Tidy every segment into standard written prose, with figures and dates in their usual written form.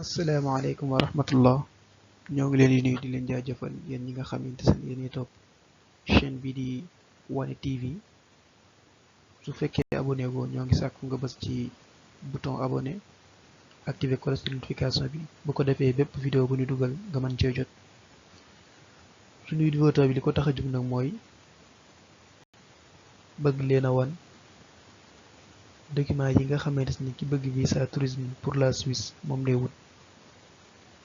asalaamaaleykum wa rahmatullah ñoo ngi leen di nuyu di leen jaajëfal yéen ñi nga xamante ne yéen topp chaîne bi di Wane TV su fekkee abonné goo ñoo ngi sàkku nga bës ci bouton abonné activer cloche de notification bi bu ko defee bépp vidéo bu ñu dugal nga mën cee jot suñuy vidéo bi li ko tax a jug nag mooy bëgg leen a wan document yi nga xamante ne ki bëgg visa tourisme pour la Suisse moom lay wut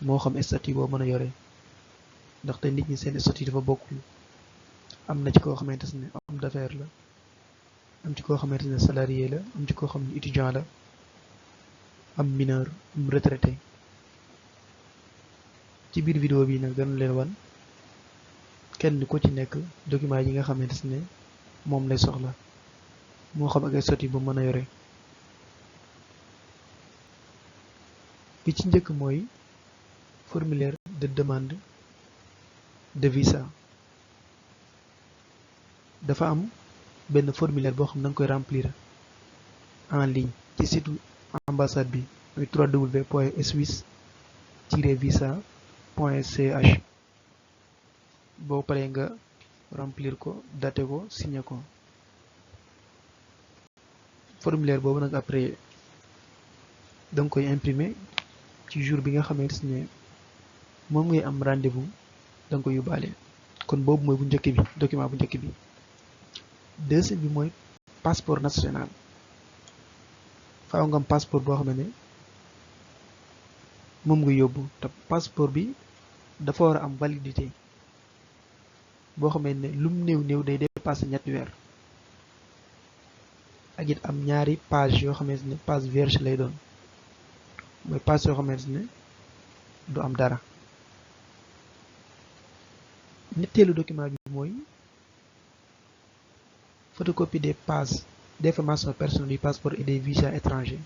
moo xam statut boo mën a yore ndaxte nit ñi seen statut dafa bokkul am na ci koo xamante ne homme d'affaires la am ci koo xamante ne salarié la am ci koo xam ne étudiant la am mineur am retraité ci biir vidéo bi nag gën leen wan kenn ku ci nekk document yi nga xamante ne moom lay soxla moo xam ak ay statut bu mën a yore bi ci njëkk mooy formulaire de demande de visa dafa am benn formulaire boo xam ne da nga koy remplir en ligne ci site ambassade bi muy www.swiss-visa.ch boo paree nga remplir ko daté ko signé ko formulaire boobu nag après da nga koy imprimer ci jour bi nga xamante ne moom ngay am rendez-vous da nga koy yóbbaale kon boobu mooy bu njëkk bi document bu njëkk bi deuxième bi mooy passeport national faaw nga am passeport boo xam ne moom nga yóbbu te passeport bi dafa war a am validité boo xamee ne lum néew day dépassé ñetti weer ak it am ñaari page yoo xamante ne page vierge lay doon mooy page yoo xamante ne du am dara ñetteelu document bi mooy photocopie des pages d'information personnelle du passeport et des visas étrangers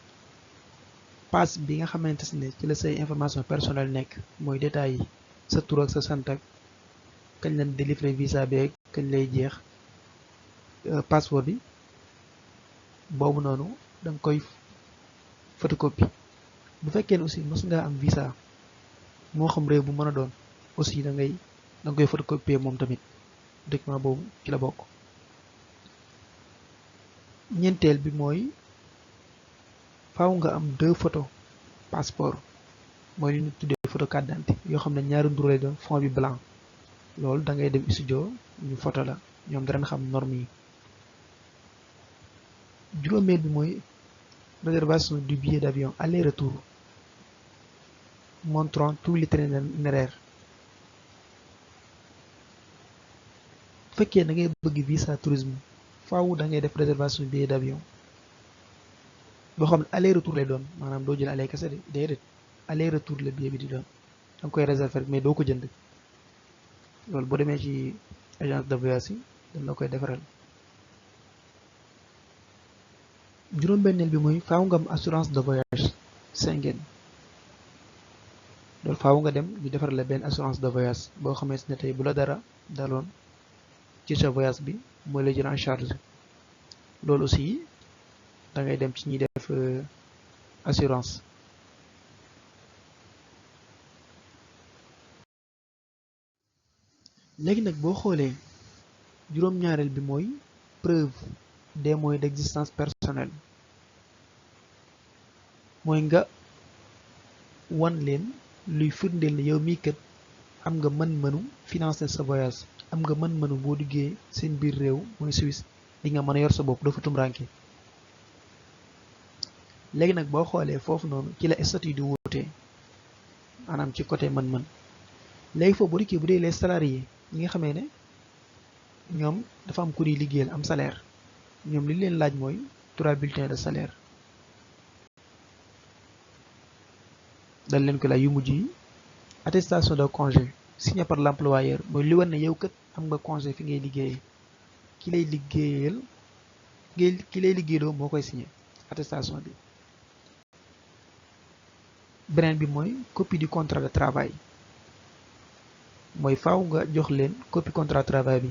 page bi nga xamante ne ci la say information personnelle nekk mooy détails yi sa tur ak sa sant ak kañ lañ délivrer visa beeg kañ lay jeex passeport bi boobu noonu da nga koy photocopie bu fekkee ne aussi mos ngaa am visa moo xam réew bu mën a doon aussi da nga koy photocopier moom tamit document boobu ci la bokk. ñeenteel bi mooy faaw nga am 2 photos passeport mooy li ñu tuddee photo carte d'identité yoo xam ne ñaari ndur lay doon fond bi blanc loolu da ngay dem studio ñu photo la ñoom danañ xam norme yi. juróomeel bi mooy réservation du billet d'avion aller-retour montrant tout l'itinéraire bu fekkee da ngay bëgg visa tourisme faaw da ngay def réservation billet d'avion boo xam ne aller-retour lay doon maanaam doo jël aller kese de déedéet aller-retour la billet bi di doon da nga koy réserver mais doo ko jënd loolu boo demee ci agence de voyage yi dañ la koy defaral. juróom-benneel bi mooy faaw nga am assurance de voyage Schengen loolu faaw nga dem ñu defar la benn assurance de voyage boo xamante ne tey bu la dara daloon ci sa voyage bi mooy lay jël en charge loolu aussi da ngay dem ci ñuy def assurance. léegi nag boo xoolee juróom-ñaareel bi mooy preuve des moyens d'existence personnelle mooy nga wan leen luy firndeel ne yow mii kat am nga mën-mënu financer sa voyage am nga mën-mënu boo duggee seen biir réew mooy Suisse di nga mën a yor sa bopp dafa tumranke léegi nag boo xoolee foofu noonu ci la statut di wutee maanaam ci côté mën-mën léegi foofu boo dikkee bu dee les salariés ñi nga xamee ne ñoom dafa am ku di liggéeyal am salaire ñoom li leen laaj mooy 3 bulletins de salaire dal leen ko laaj yu mujj yi attestation de congé signé par l'employeur mooy li war ne yow kat am nga congé fi ngay liggéeyee ki lay liggéeyloo moo koy signé attestation bi. beneen bi mooy copie du contrat de travail mooy faaw nga jox leen copie contrat de travail bi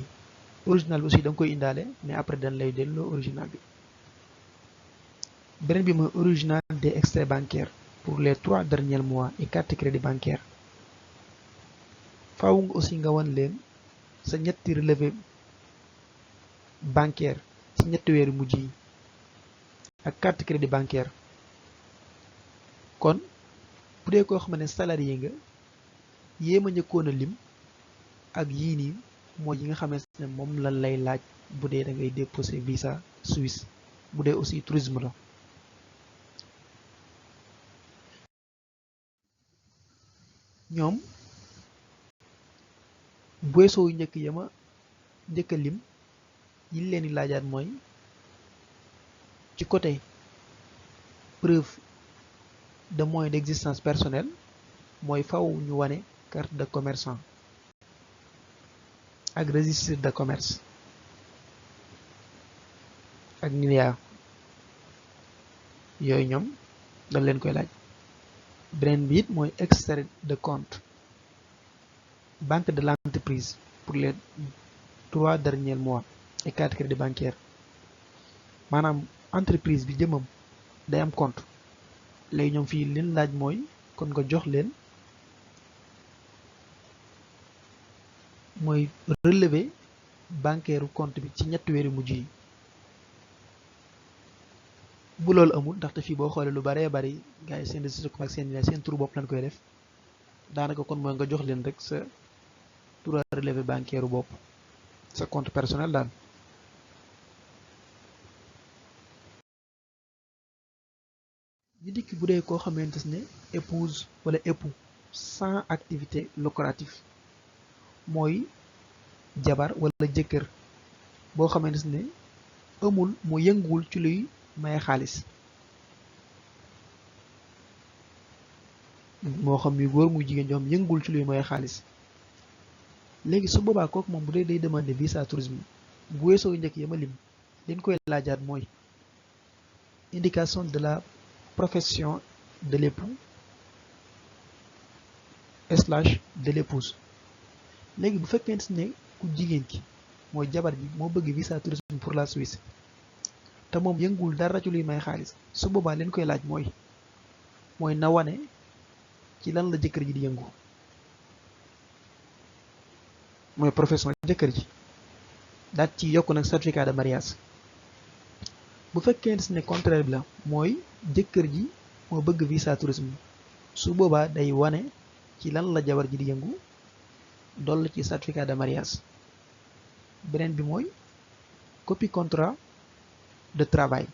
original bi aussi da nga koy indaale mais après dañ lay delloo original bi. beneen bi mooy original des extraits bancaires pour les 3 derniers mois et carte crédit bancaire. faaw nga aussi nga wan leen sa ñetti relevé bancaire ci ñetti weeru mujj yi ak carte crédit bancaire. kon bu dee koo xam ne salarié nga yéema njëkkoon a lim ak yii nii mooy yi nga xamante ne moom lan lay laaj bu dee da ngay déposer visa Suisse bu dee aussi tourisme la. ñoom bu weesoo yu njëkk yama njëkk a lim yi leen di laajaat mooy ci côté preuve de moyen d'existence personnelle mooy faw ñu wane carte de commerçant ak registre de commerce ak NINEA yooyu ñoom dañ leen koy laaj. beneen bi it mooy extrait de compte banque de l'entreprise pour les 3 derniers mois et carte crédit bancaire. maanaam entreprise bi jëmam day am compte léegi ñoom fii leen laaj mooy kon nga jox leen mooy relevé bancaire compte bi ci ñetti weeri mujj yi. bu loolu amul ndaxte fii boo xoolee lu baree bari gars yi seen registre ak seen turu bopp lañ koy def daanaka kon mooy nga jox leen rek sa tur relevé bancaire bopp sa compte personnel daal. ñu dikk bu dee koo xamante ne épouse wala époux sans activité lucrative mooy jabar wala jëkkër boo xamante ne amul mu yënguwul ci luy maye xaalis moo xam yu góor muy jigéen ñoo xam yëngul ci luy maye xaalis. léegi su boobaa kooku moom bu dee day demander visa tourisme bu weesoo njëkk yama lim liñ koy laajaat mooy indication de la profession de l'époux / de l'épouse. léegi bu fekkente ne ku jigéen ki mooy jabar ji moo bëgg visa tourisme pour la Suisse te moom yëngul dara ci luy may xaalis su boobaa leen koy laaj mooy na wane ci lan la jëkkër ji di yëngu mooy profession jëkkër ji daat ci yokk nag certificat de mariage. bu fekkee ne contraire bi la mooy jëkkër ji moo bëgg visa tourisme su boobaa day wane ci lan la jabar ji di yëngu doll ci certificat de mariage. beneen bi mooy copie contrat de travail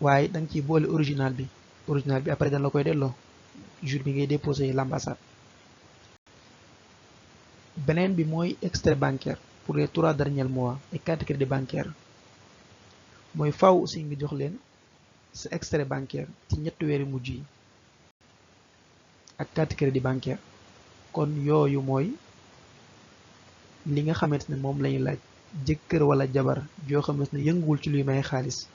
waaye da nga ciy boole original bi après dañ la koy delloo jour bi ngay déposé l'ambassade. beneen bi mooy extrait bancaire pour les 3 derniers mois et carte crédit bancaire mooy faaw aussi nga jox leen sa extrait bancaire ci ñetti weeri mujj yi ak carte crédit bancaire. kon yooyu mooy li nga xamante ne moom lañuy laaj jëkkër wala jabar joo xamante ne yënguwul ci luy may xaalis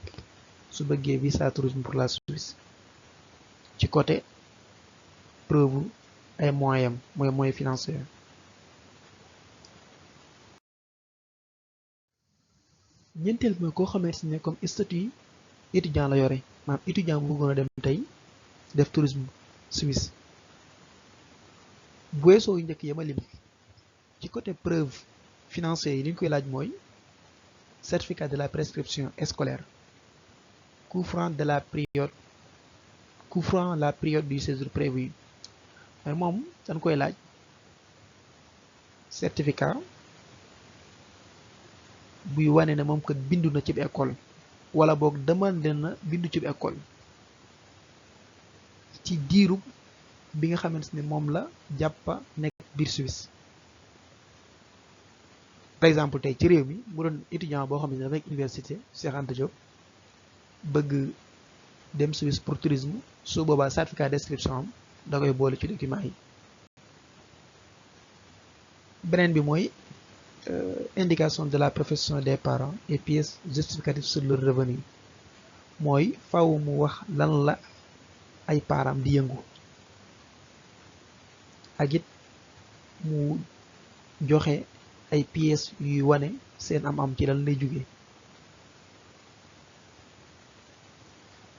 su bëggee visa tourisme pour la Suisse ci côté preuve ay moyens mooy moyen financier. ñeenteel mooy koo xamante ne comme statut étudiant la yore maanaam étudiant bu bëggoon a dem tey def tourisme Suisse bu weesoo yu njëkk yama lim ci côté preuve financier yi li ñu koy laaj mooy certificat de la prescription scolaire couvrant la période du séjour prévu mais moom dañ koy laaj certificat buy wane ne moom kat bindu na ci école wala boog demandé na bindu ci école ci diiru bi nga xamante ne moom la jàppa nekk biir Suisse. par exemple tey ci réew mi mu doon étudiant boo xam ne dafa nekk université Cheikh Anta Diop bëgg dem Suisse pour tourisme su boobaa certificat d'inscription am da koy boole ci document yi. beneen bi mooy indication de la profession des parents et pièces justificatives sur leur revenu mooy faaw mu wax lan la ay parents di yëngu ak it mu joxe ay pièces yuy wane seen am ci lan lay jóge.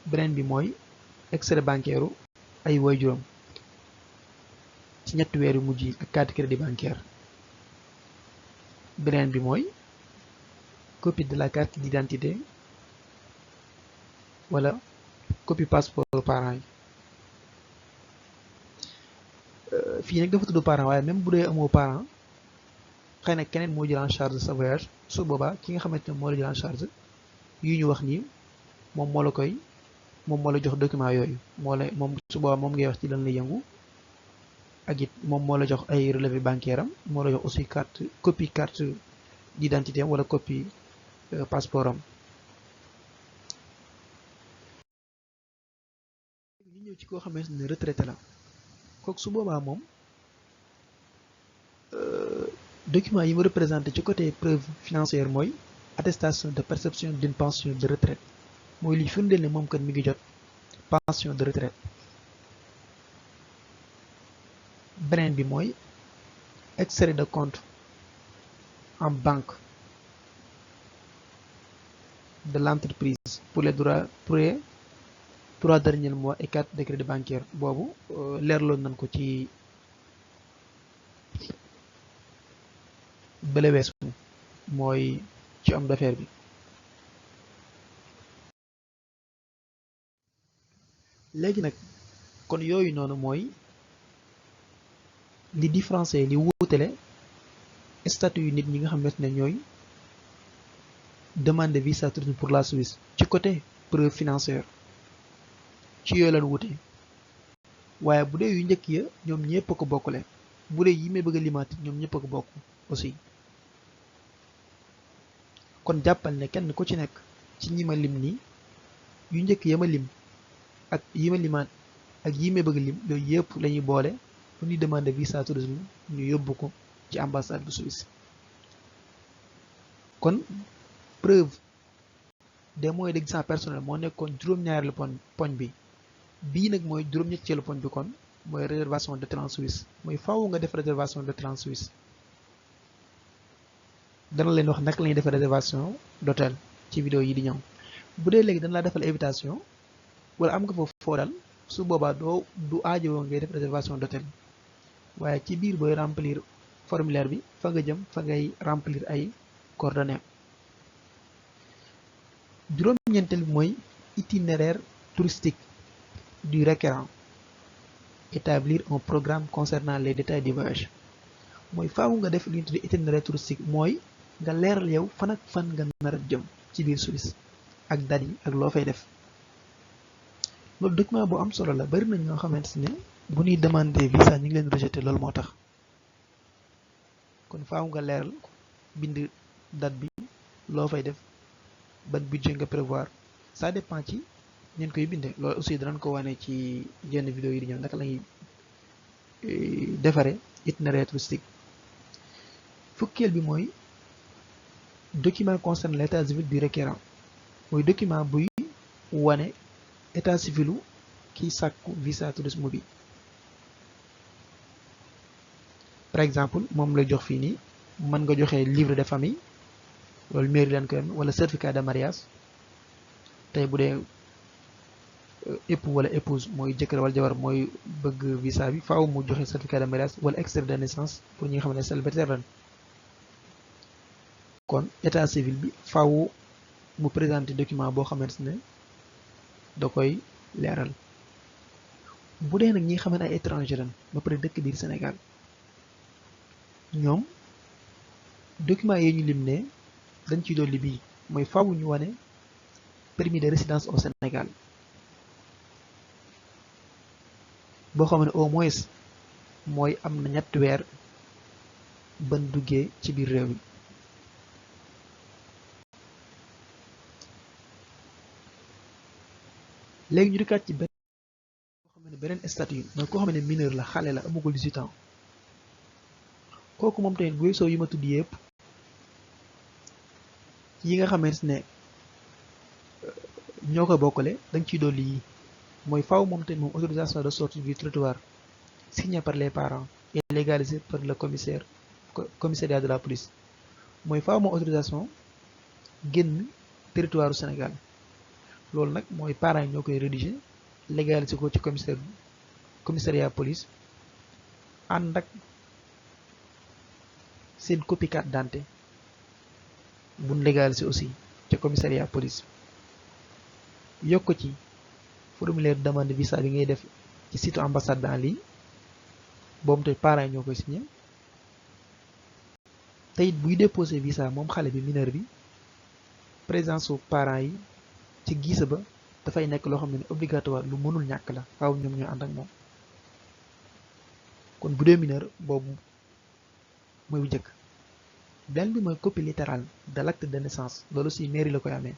beneen bi mooy extrait bancaire ay waajuram ci ñetti weer yu mujj yi ak carte crédit bancaire. beneen bi mooy copie de la carte d'identité wala copie passeport parents yi. fii nag dafa tudd parent waaye même bu dee amoo parent xëy na keneen moo jël en charge sa voyage su boobaa ki nga xamante ne moo la jël en charge yu ñu wax nii moom moo la jox document yooyu moom su boobaa moom ngay wax ci lan la yëngu ak it moom moo la jox ay relevé bancaire am moo la jox aussi copie carte d'identité am wala copie passeport am. ñu ñëw ci koo xamante ne retraité la kooku su boobaa moom document yi mu représenté ci côté preuve financière mooy attestation de perception d'une pension de retraite mooy li firndeel ne moom kat mi ngi jot pension de retraite. beneen bi mooy extrait de compte en banque de l'entreprise pour les trois derniers mois et carte de crédit bancaire boobu leerloon nañ ko ci bële weesu mooy ci homme d'affaires bi. léegi nag kon yooyu noonu mooy li différencier li wuutale statut yu nit ñi nga xamante ne ñooy demande de visa tourisme pour la Suisse ci côté preuve financière ci yooyu lan wute waaye bu dee yu njëkk ya ñoom ñëpp a ko bokkule bu dee yi may bëgg a limaat ñoom ñëpp a ko bokk aussi. kon jàppal ne kenn ku ci nekk ci ñi ma lim nii yu njëkk ya ma lim ak yi ma limaat ak yi may bëgg lim yooyu yëpp lañuy boole bu ñuy demande visa tourisme ñu yóbbu ko ci ambassade bu Suisse. kon preuve des moyens d'existence personnelle moo nekkoon juróom-ñaareelu poñ bi bii nag mooy juróom-ñetteelu poñ bi kon mooy réservation d'hôtel en Suisse mooy faaw nga def réservation d'hôtel en Suisse. dana leen wax naka la ñuy defee réservation d'hôtel ci vidéo yi di ñëw bu dee léegi dana laa defal invitation wala am nga foofu foo dal su boobaa du aajowoo ngay def réservation d'hôtel waaye ci biir booy remplir formulaire bi fa nga jëm fa ngay remplir ay coordonnées. juróom-ñeenteel bi mooy itinéraire touristique du requérant établir un programme concernant les détails du voyage mooy faaw nga def li ñu tuddee itinéraire touristique mooy nga leeral yow fan ak fan nga nar a jëm ci biir Suisse ak date yi ak loo fay def. loolu document bu am solo la bari nañ ñoo xamante ne bu ñuy demander visa ñu ngi leen rejeté loolu moo tax kon faaw nga leeral bind date bi loo fay def ban budget nga prévoir ça dépend ci ñeen koy bindee loolu aussi danañ ko wane ci yenn vidéo yi di ñëw naka lañuy defaree itinéraire touristique. fukkeel bi mooy document concerne l'état civil du requérant mooy document buy wane état civilu kiy sàkku visa tourisme bi. par exemple moom lay jox fii nii mën nga joxe livre de famille loolu mairie leen koy am wala certificat de mariage tey bu dee époux wala épouse mooy jëkkër wala jabar mooy bëgg visa bi faaw mu joxe certificat de mariage wala extrait de naissance pour ñi nga xam ne célibataire lañ. kon état civil bi faaw mu présenter document boo xamante ne da koy leeral. bu dee nag ñi nga xam ne ay étranger lañ ba pare dëkk biir Sénégal ñoom document yi ñu lim ne dañ ciy dolli bii mooy faaw ñu wane permis de résidence au Sénégal boo xam ne au moins mooy am na ñetti weer ban duggee ci biir réew mi. léegi ñu dikkaat ci benn koo xam ne beneen statut mooy koo xam ne mineur la xale la amagul 18 ans kooku moom tamit bu weesoo yi ma tudd yëpp yi nga xamante ne ñoo ko bokkale dañ ciy dolli yi mooy faaw moom tamit moom autorisation de sortie du territoire signée par les parents et légalisée par le commissariat de la police mooy faaw moom autorisation génn territoire du Sénégal loolu nag mooy parents yi ñoo koy rédiger légaliser ko ci commissariat police ànd ak seen copie carte d'identité buñ légaliser aussi ci commissariat police yokk ci formulaire demande visa bi ngay def ci site ambassade bi en ligne boobu te parents yi ñoo koy signé te it buy déposer visa moom xale bi mineur bi présence su parents yi ci gisa ba dafay nekk loo xam ne obligatoire lu mënul ñàkk la faaw ñoom ñoo ànd ak moom kon bu dee mineur boobu mooy bu njëkk beneen bi mooy copie littérale de l'acte de naissance loolu si mairie la koy amee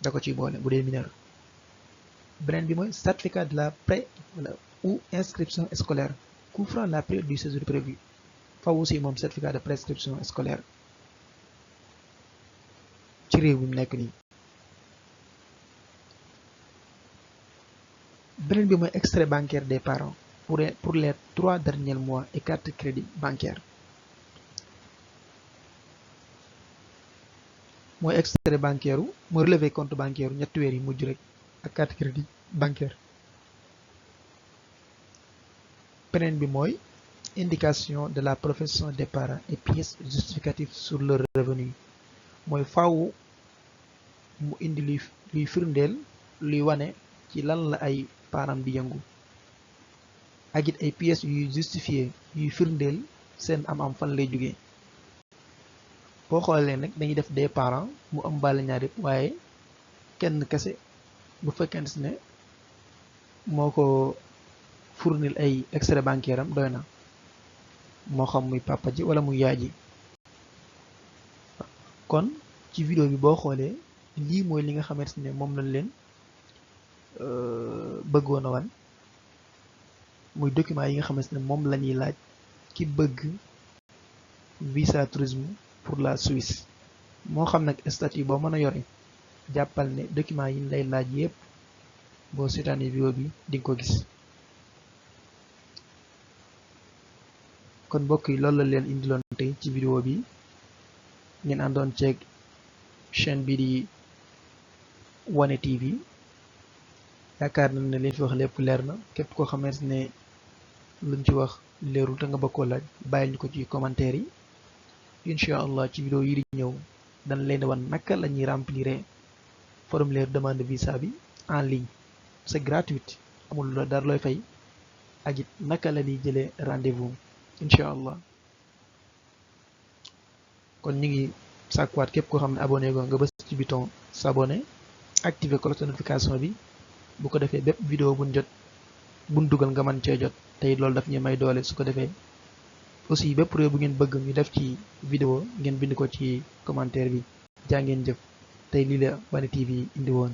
da ko ciy boole bu dee mineur beneen bi mooy certificat de la pré ou inscription scolaire couvrant la période du séjour prévu faw aussi moom certificat de prescription scolaire ci réew bi mu nekk nii beneen bi mooy extrait bancaire des parents pour les 3 derniers mois et carte crédit bancaire mooy extrait bancaire mooy relevé compte bancaire ñetti weer yi mujj rek ak carte crédit bancaire beneen bi mooy indication de la profession des parents et pièces justificatives sur leur revenu mooy faaw mu indi luy firndeel luy wane ci lan la ay parents di yëngu ak it ay pièces yuy justifier yuy firndeel seen am-am fan lay jógee boo xoolee nag dañuy def des parents mu am bàll ñaar yëpp waaye kenn kese bu fekkente ne moo ko fournir ay extrait bancaire am doy na moo xam muy papa ji wala muy yaay ji kon ci vidéo bi boo xoolee lii mooy li nga xamante ne moom lañ leen bëggoon a wan muy document yi nga xamante ne moom la ñuy laaj ki bëgg visa tourisme pour la Suisse moo xam nag statut boo mën a yore jàppal ne document yi lay laaj yépp boo seetaanee vidéo bi di nga ko gis kon mbokk yi loolu la leen indiloon tey ci vidéo bi ngeen àndoon ceeg chaîne bi di Wane TV yaakaar nañ ne li fi wax lépp leer na képp koo xamante ne luñ ci wax leerul te nga bëgg koo laaj bàyyil ñu ko ci commentaire yi incha allah ci vidéo yi di ñëw dañ leen wan naka la ñuy remplir formulaire demande visa bi en ligne c'est gratuit amul dara looy fay ak it naka la ñuy jëlee rendez-vous incha allah kon ñu ngi sàkkuwaat képp koo xam ne abonné go nga bës ci bouton s'abonner activer cloche de notification bi bu ko defee bépp vidéo buñ dugal nga mën cee jot tey loolu daf ñu may doole su ko defee aussi bépp réew bu ngeen bëgg ñu def ci vidéo ngeen bind ko ci commentaire bi jaa ngeen jëf tey lii la Wane TV indi woon